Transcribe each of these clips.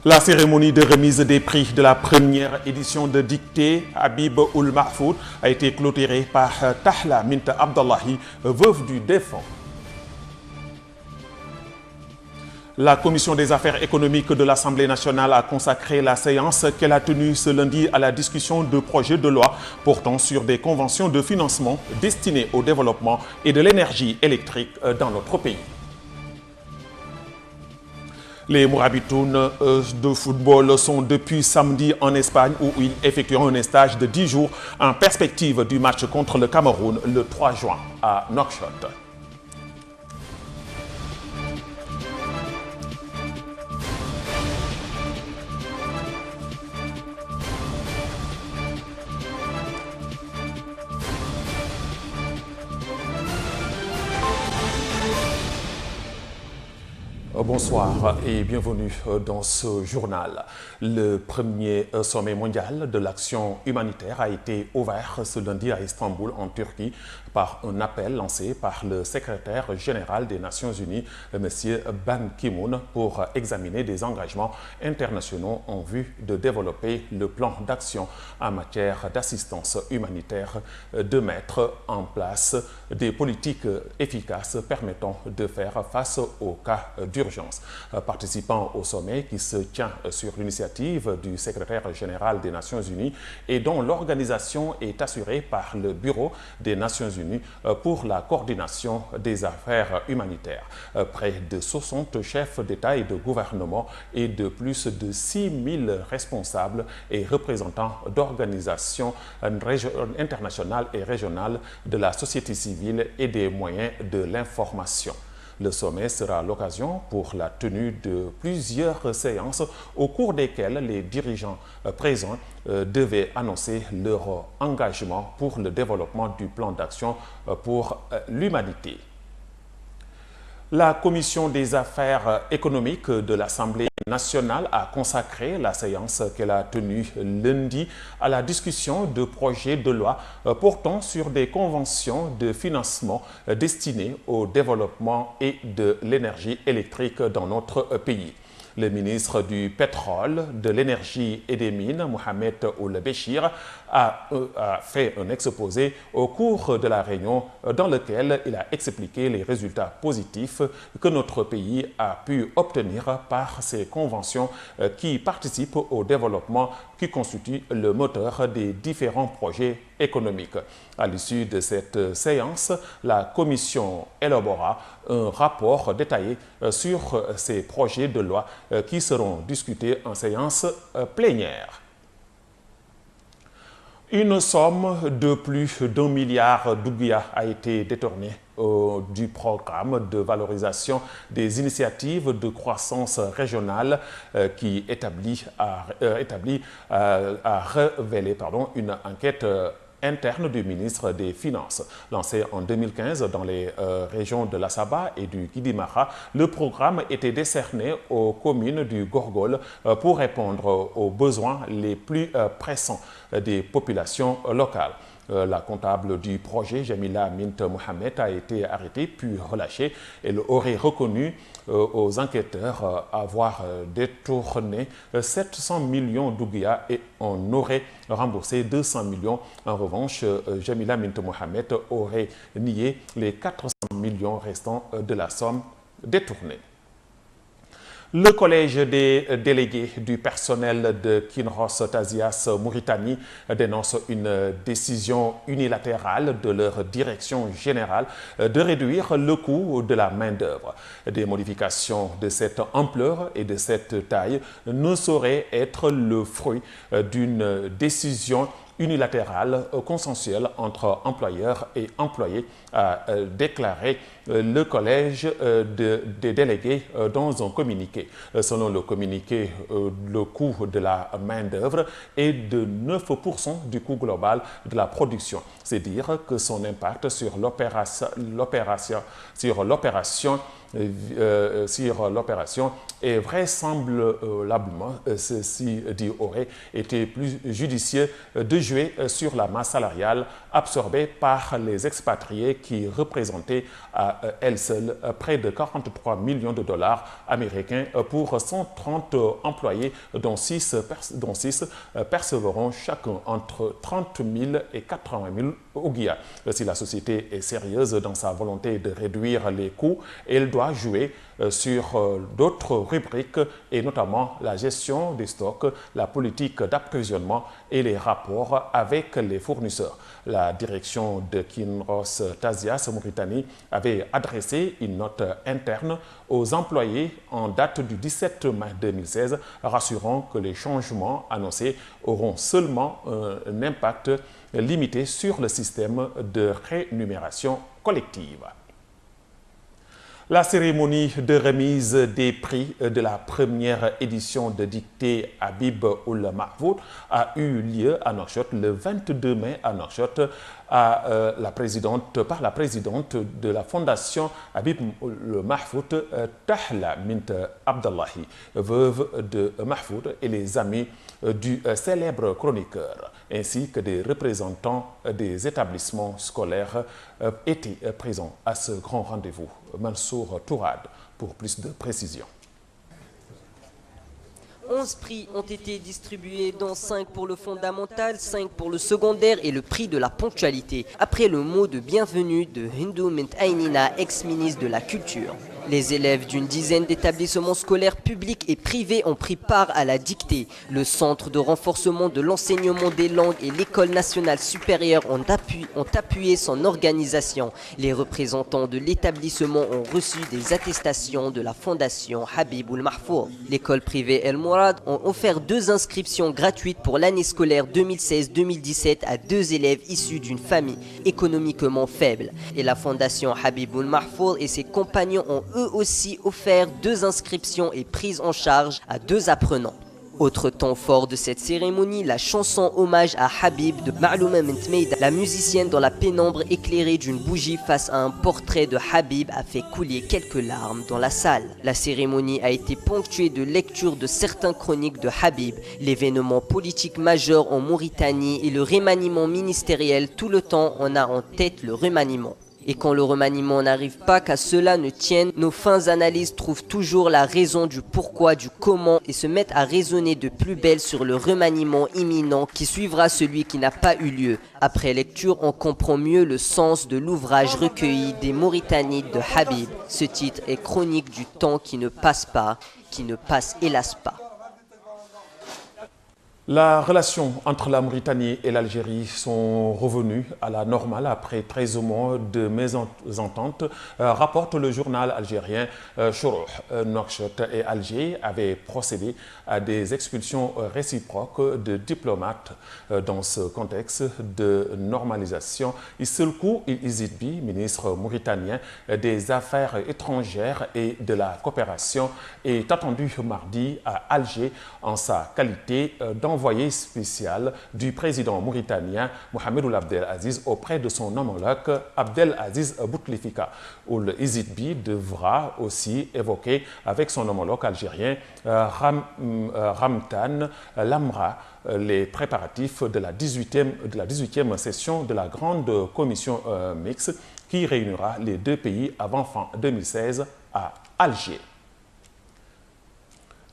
La cérémonie de remise des prix de la première édition de Dictée Habib Ould Mahfoud a été clôturée par Tahla Minta Abdallahi, veuve du défunt. La Commission des affaires économiques de l'Assemblée nationale a consacré la séance qu'elle a tenue ce lundi à la discussion de projets de loi portant sur des conventions de financement destinées au développement et de l'énergie électrique dans notre pays. Les Mourabitounes de football sont depuis samedi en Espagne où ils effectueront un stage de 10 jours en perspective du match contre le Cameroun le 3 juin à Nouakchott. Bonsoir et bienvenue dans ce journal. Le premier sommet mondial de l'action humanitaire a été ouvert ce lundi à Istanbul, en Turquie, par un appel lancé par le secrétaire général des Nations Unies, M. Ban Ki-moon, pour examiner des engagements internationaux en vue de développer le plan d'action en matière d'assistance humanitaire, de mettre en place des politiques efficaces permettant de faire face aux cas d'urgence. Participant au sommet qui se tient sur l'initiative du secrétaire général des Nations Unies et dont l'organisation est assurée par le Bureau des Nations Unies pour la coordination des affaires humanitaires. Près de 60 chefs d'État et de gouvernement et de plus de 6000 responsables et représentants d'organisations internationales et régionales de la société civile et des moyens de l'information. Le sommet sera l'occasion pour la tenue de plusieurs séances au cours desquelles les dirigeants présents devaient annoncer leur engagement pour le développement du plan d'action pour l'humanité. La Commission des affaires économiques de l'Assemblée nationale a consacré la séance qu'elle a tenue lundi à la discussion de projets de loi portant sur des conventions de financement destinées au développement et de l'énergie électrique dans notre pays. Le ministre du Pétrole, de l'Énergie et des Mines, Mohamed Ould Béchir, a fait un exposé au cours de la réunion dans lequel il a expliqué les résultats positifs que notre pays a pu obtenir par ces conventions qui participent au développement qui constitue le moteur des différents projets économiques. À l'issue de cette séance, la Commission élabora un rapport détaillé sur ces projets de loi qui seront discutés en séance plénière. Une somme de plus d'1 milliard d'ouguiya a été détournée du programme de valorisation des initiatives de croissance régionale qui a révélé une enquête interne du ministre des Finances. Lancé en 2015 dans les régions de l'Assaba et du Kidimara, le programme était décerné aux communes du Gorgol pour répondre aux besoins les plus pressants des populations locales. La comptable du projet, Jamila Mint Mohamed, a été arrêtée puis relâchée. Elle aurait reconnu aux enquêteurs avoir détourné 700 millions d'ouguiya et on aurait remboursé 200 millions. En revanche, Jamila Mint Mohamed aurait nié les 400 millions restants de la somme détournée. Le collège des délégués du personnel de Kinross Tazias Mauritanie dénonce une décision unilatérale de leur direction générale de réduire le coût de la main-d'œuvre. Des modifications de cette ampleur et de cette taille ne sauraient être le fruit d'une décision unilatérale consensuelle entre employeurs et employés, a déclaré le collège des délégués dans un communiqué. Selon le communiqué, le coût de la main-d'œuvre est de 9% du coût global de la production. C'est dire que son impact sur l'opération et vraisemblablement, ceci dit, aurait été plus judicieux de jouer sur la masse salariale absorbée par les expatriés qui représentaient à elles seules près de 43 millions de dollars américains pour 130 employés, dont 6 percevront chacun entre 30 000 et 80 000 ouguiya. Si la société est sérieuse dans sa volonté de réduire les coûts, elle doit jouer sur d'autres rubriques et notamment la gestion des stocks, la politique d'approvisionnement et les rapports avec les fournisseurs. La direction de Kinross Tazias Mauritanie avait adressé une note interne aux employés en date du 17 mai 2016, rassurant que les changements annoncés auront seulement un impact limité sur le système de rémunération collective. La cérémonie de remise des prix de la première édition de dictée Habib Ould Mahfoud a eu lieu à Nouakchott le 22 mai à Nouakchott par la présidente de la fondation Habib Ould Mahfoud, Tahla Mint Abdallahi, veuve de Mahfoud, et les amis du célèbre chroniqueur, ainsi que des représentants des établissements scolaires étaient présents à ce grand rendez-vous. Mansour Tourad pour plus de précisions. 11 prix ont été distribués, dont 5 pour le fondamental, 5 pour le secondaire et le prix de la ponctualité, après le mot de bienvenue de Hindou Mint Aynina, ex-ministre de la Culture. Les élèves d'une dizaine d'établissements scolaires publics et privés ont pris part à la dictée. Le Centre de renforcement de l'enseignement des langues et l'École nationale supérieure ont appuyé son organisation. Les représentants de l'établissement ont reçu des attestations de la fondation Habib Ould Mahfoud. L'école privée El Mourad ont offert 2 inscriptions gratuites pour l'année scolaire 2016-2017 à 2 élèves issus d'une famille économiquement faible. Et la fondation Habib Ould Mahfoud et ses compagnons ont eux aussi offert 2 inscriptions et prises en charge à 2 apprenants. Autre temps fort de cette cérémonie, la chanson hommage à Habib de Ma'louma Mint Meida. La musicienne dans la pénombre éclairée d'une bougie face à un portrait de Habib a fait couler quelques larmes dans la salle. La cérémonie a été ponctuée de lectures de certaines chroniques de Habib, l'événement politique majeur en Mauritanie et le remaniement ministériel. Tout le temps, on a en tête le remaniement. Et quand le remaniement n'arrive pas, qu'à cela ne tienne, nos fins analyses trouvent toujours la raison du pourquoi, du comment et se mettent à raisonner de plus belle sur le remaniement imminent qui suivra celui qui n'a pas eu lieu. Après lecture, on comprend mieux le sens de l'ouvrage recueilli des Mauritanides de Habib. Ce titre est chronique du temps qui ne passe pas, qui ne passe hélas pas. La relation entre la Mauritanie et l'Algérie sont revenues à la normale après 13 mois de mésentente, rapporte le journal algérien Chourouh. Nouakchott et Alger avaient procédé à des expulsions réciproques de diplomates. Dans ce contexte de normalisation, Isselkou Izidbi, ministre mauritanien des Affaires étrangères et de la coopération, est attendu mardi à Alger en sa qualité d'envoyé spécial du président mauritanien Mohamed Ould Abdelaziz auprès de son homologue Abdelaziz Bouteflika. Ould Izidbi devra aussi évoquer avec son homologue algérien Ramtan Lamra les préparatifs de la 18e session de la grande commission mixte qui réunira les 2 pays avant fin 2016 à Alger.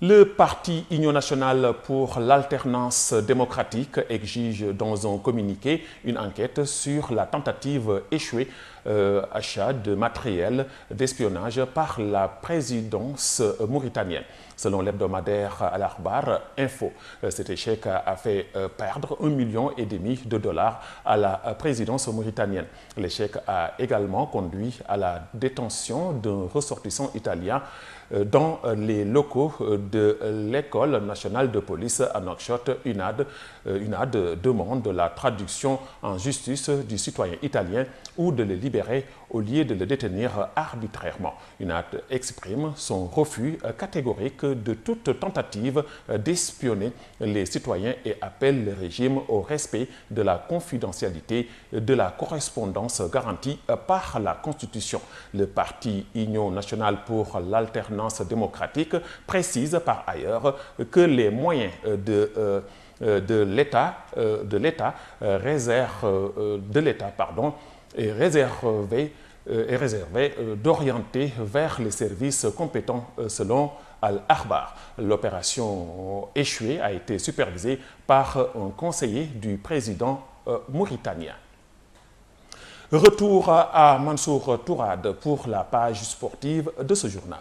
Le parti Union nationale pour l'alternance démocratique exige dans un communiqué une enquête sur la tentative échouée achat de matériel d'espionnage par la présidence mauritanienne. Selon l'hebdomadaire Al-Akhbar Info, cet échec a fait perdre 1,5 million de dollars à la présidence mauritanienne. L'échec a également conduit à la détention d'un ressortissant italien dans les locaux de l'École nationale de police à Nouakchott. UNAD demande la traduction en justice du citoyen italien ou de le libérer au lieu de le détenir arbitrairement. UNAD exprime son refus catégorique de toute tentative d'espionner les citoyens et appelle le régime au respect de la confidentialité de la correspondance garantie par la Constitution. Le parti Union nationale pour l'alternance démocratique précise par ailleurs que les moyens de de l'État est réservé d'orienter vers les services compétents selon Al-Akhbar. L'opération échouée a été supervisée par un conseiller du président mauritanien. Retour à Mansour Tourade pour la page sportive de ce journal.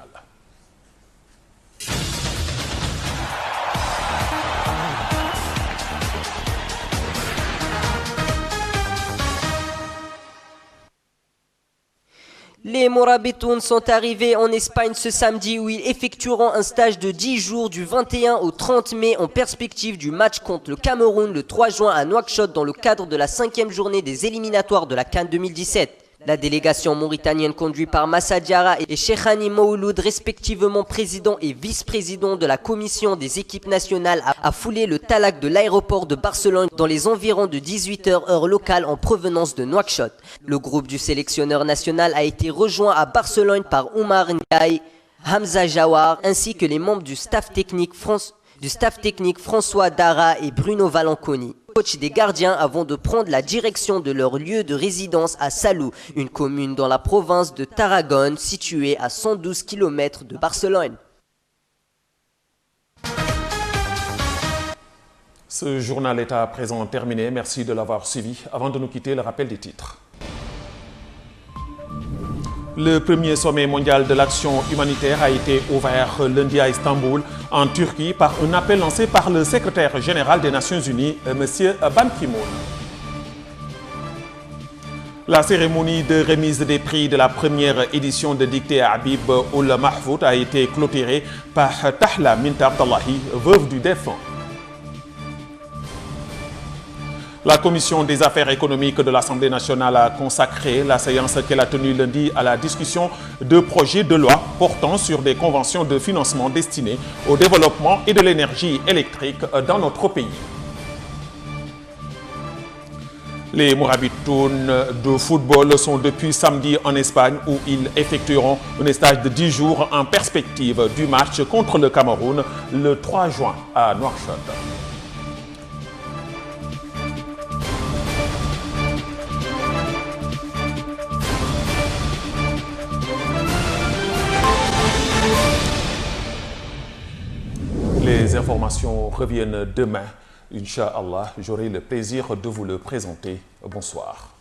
Les Morabitoun sont arrivés en Espagne ce samedi où ils effectueront un stage de 10 jours du 21 au 30 mai en perspective du match contre le Cameroun le 3 juin à Nouakchott dans le cadre de la 5e journée des éliminatoires de la CAN 2017. La délégation mauritanienne conduite par Massa Diarra et Cheikhani Mouloud, respectivement président et vice-président de la commission des équipes nationales, a foulé le talak de l'aéroport de Barcelone dans les environs de 18h heure locale en provenance de Nouakchott. Le groupe du sélectionneur national a été rejoint à Barcelone par Oumar Ndiaye, Hamza Jawar ainsi que les membres du staff technique François Dara et Bruno Valanconi. Coach des gardiens avant de prendre la direction de leur lieu de résidence à Salou, une commune dans la province de Tarragone située à 112 km de Barcelone. Ce journal est à présent terminé. Merci de l'avoir suivi. Avant de nous quitter, le rappel des titres. Le premier sommet mondial de l'action humanitaire a été ouvert lundi à Istanbul, en Turquie, par un appel lancé par le secrétaire général des Nations Unies, M. Ban Ki-moon. La cérémonie de remise des prix de la première édition de Dictée à Habib Ould Mahfoud a été clôturée par Tahla Minta Abdallahi, veuve du défunt. La Commission des affaires économiques de l'Assemblée nationale a consacré la séance qu'elle a tenue lundi à la discussion de projets de loi portant sur des conventions de financement destinées au développement et de l'énergie électrique dans notre pays. Les Morabitoun de football sont depuis samedi en Espagne où ils effectueront un stage de 10 jours en perspective du match contre le Cameroun le 3 juin à Nouakchott. Les informations reviennent demain. Inch'Allah, j'aurai le plaisir de vous le présenter. Bonsoir.